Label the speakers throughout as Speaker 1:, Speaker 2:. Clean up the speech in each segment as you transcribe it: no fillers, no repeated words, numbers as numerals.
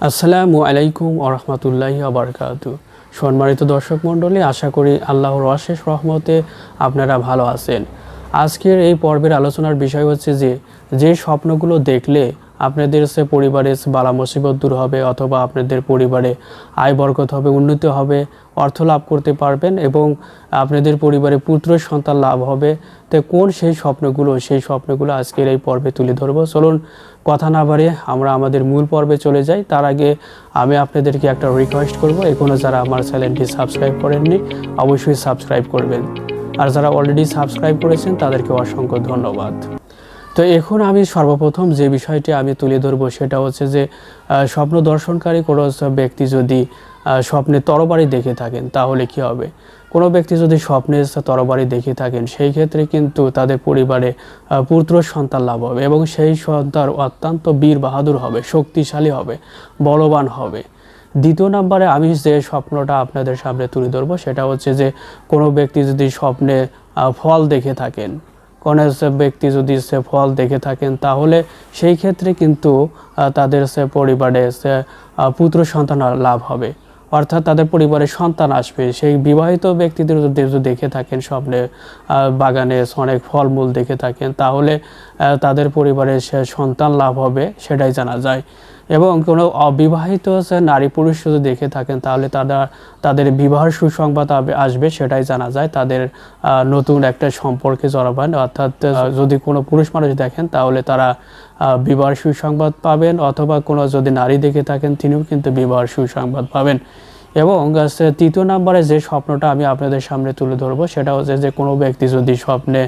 Speaker 1: আসসালামু আলাইকুম ওয়া রাহমাতুল্লাহি ওয়া বারাকাতুহু। সম্মানিত দর্শক মণ্ডলী, আশা করি আল্লাহর অশেষ রহমতে আপনারা ভালো আছেন। আজকের এই পর্বের আলোচনার বিষয় হচ্ছে যে স্বপ্নগুলো দেখলে আপনাদের পরিবারে বালা মুসিবত দূর হবে, অথবা আপনাদের পরিবারে আয় বরকত হবে, উন্নতি হবে, অর্থ লাভ করতে পারবেন এবং আপনাদের পরিবারে পুত্র সন্তান লাভ হবে। তো কোন সেই স্বপ্নগুলো আজকের এই পর্বে তুলে ধরবো। চলুন কথা না বাড়িয়ে আমরা আমাদের মূল পর্বে চলে যাই। তার আগে আমি আপনাদেরকে একটা রিকোয়েস্ট করব, এখনও যারা আমার চ্যানেলটি সাবস্ক্রাইব করেননি অবশ্যই সাবস্ক্রাইব করবেন, আর যারা অলরেডি সাবস্ক্রাইব করেছেন তাদেরকে অসংখ্য ধন্যবাদ। তো এখন আমি সর্বপ্রথম যে বিষয়টি আমি তুলে ধরবো সেটা হচ্ছে যে স্বপ্ন দর্শনকারী কোনো ব্যক্তি যদি স্বপ্নে তরবারি দেখে থাকেন তাহলে কি হবে। কোনো ব্যক্তি যদি স্বপ্নে তরবারি দেখে থাকেন সেই ক্ষেত্রে কিন্তু তাদের পরিবারে পুত্র সন্তান লাভ হবে এবং সেই সন্তান অত্যন্ত বীর বাহাদুর হবে, শক্তিশালী হবে, বলবান হবে। দ্বিতীয় নম্বরে আমি যে স্বপ্নটা আপনাদের সামনে তুলে ধরবো সেটা হচ্ছে যে কোনো ব্যক্তি যদি স্বপ্নে ফল দেখে থাকেন, কোনো ব্যক্তি যদি ফল দেখে থাকেন তাহলে সেই ক্ষেত্রে কিন্তু তাদের পরিবারে পুত্র সন্তান লাভ হবে, অর্থাৎ তাদের পরিবারে সন্তান আসবে। সেই বিবাহিত ব্যক্তিদের যদি দেখে থাকেন স্বপ্নে বাগানে অনেক ফলমূল দেখে থাকেন তাহলে তাদের পরিবারে সন্তান লাভ হবে, সেটাই জানা যায়। এবং কোনো অবিবাহিত নারী পুরুষ যদি দেখে থাকেন তাহলে তাদের বিবাহের সুসংবাদ আসবে, সেটাই জানা যায়। তাদের নতুন একটা সম্পর্কে জড়াবেন, অর্থাৎ যদি কোনো পুরুষ মানুষ দেখেন তাহলে তারা বিবাহের সুসংবাদ পাবেন, অথবা কোনো যদি নারী দেখে থাকেন তিনিও কিন্তু বিবাহের সুসংবাদ পাবেন। এবং তৃতীয় নম্বরে যে স্বপ্নটা আমি আপনাদের সামনে তুলে ধরবো সেটা হচ্ছে যে কোনো ব্যক্তি যদি স্বপ্নে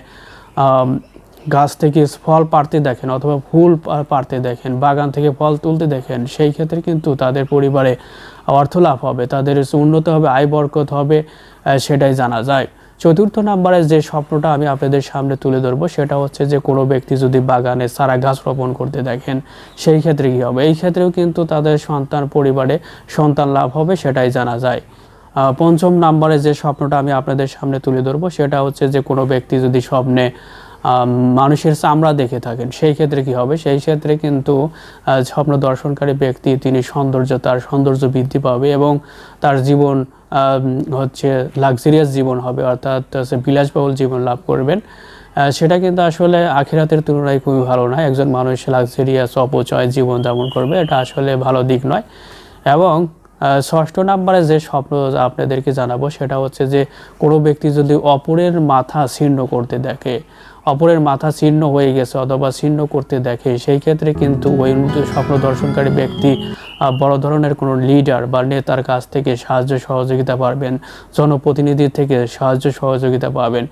Speaker 1: গাছ থেকে ফল পাড়তে দেখেন, অথবা ফুল পাড়তে দেখেন, বাগান থেকে ফল তুলতে দেখেন, সেই ক্ষেত্রে কিন্তু তাদের পরিবারে অর্থ লাভ হবে, তাদের উন্নত হবে, আয় বরকত হবে, সেটাই জানা যায়। চতুর্থ নম্বরে যে স্বপ্নটা আমি আপনাদের সামনে তুলে ধরবো সেটা হচ্ছে যে কোনো ব্যক্তি যদি বাগানে চারা গাছ রোপণ করতে দেখেন সেই ক্ষেত্রে কী হবে। এই ক্ষেত্রেও কিন্তু তাদের পরিবারে সন্তান লাভ হবে, সেটাই জানা যায়। পঞ্চম নম্বরে যে স্বপ্নটা আমি আপনাদের সামনে তুলে ধরবো সেটা হচ্ছে যে কোনো ব্যক্তি যদি স্বপ্নে মানুষের চামড়া দেখে থাকেন সেই ক্ষেত্রে কি হবে। সেই ক্ষেত্রে কিন্তু স্বপ্ন দর্শনকারী ব্যক্তি তিনি তার সৌন্দর্য বৃদ্ধি পাবে এবং তার জীবন হচ্ছে লাক্সারিয়াস জীবন হবে, অর্থাৎ বিলাসবহুল জীবন লাভ করবেন। সেটা কিন্তু আসলে আখিরাতের তুলনায় খুবই ভালো নয়। একজন মানুষ লাক্সারিয়াস অপচয় জীবন যাপন করবে, এটা আসলে ভালো দিক নয়। এবং ষষ্ঠ নম্বরে যে স্বপ্ন আপনাদেরকে জানাবো সেটা হচ্ছে যে কোনো ব্যক্তি যদি অপরের মাথা ছিন্ন করতে দেখে, অপরের মাথা ছিন্ন হয়ে গেছে অথবা ছিন্ন করতে দেখে, সেই ক্ষেত্রে কিন্তু ওই স্বপ্ন দর্শনকারী ব্যক্তি বড় ধরনের কোনো লিডার বা নেতার কাছ থেকে সাহায্য সহযোগিতা পাবেন, জনপ্রতিনিধির থেকে সাহায্য সহযোগিতা পাবেন।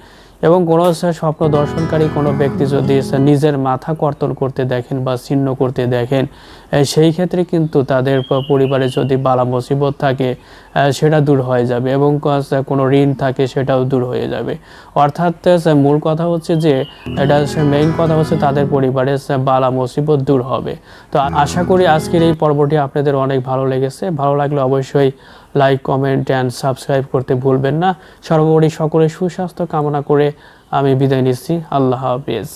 Speaker 1: এবং কোনো স্বপ্ন দর্শনকারী কোনো ব্যক্তি যদি নিজের মাথা কর্তন করতে দেখেন বা ছিন্ন করতে দেখেন সেই ক্ষেত্রে কিন্তু তাদের পরিবারে যদি বালা মুসিবত থাকে সেটা দূর হয়ে যাবে এবং কোনো ঋণ থাকে সেটাও দূর হয়ে যাবে। অর্থাৎ মূল কথা হচ্ছে যে এটা মেইন কথা হচ্ছে তাদের পরিবারে বালা মুসিবত দূর হবে। তো আশা করি আজকের এই পর্বটি আপনাদের অনেক ভালো লেগেছে। ভালো লাগলে অবশ্যই লাইক, কমেন্ট অ্যান্ড সাবস্ক্রাইব করতে ভুলবেন না। সর্বোপরি সকলের সুস্বাস্থ্য কামনা করে আমি বিদায় নিচ্ছি। আল্লাহ হাফেজ।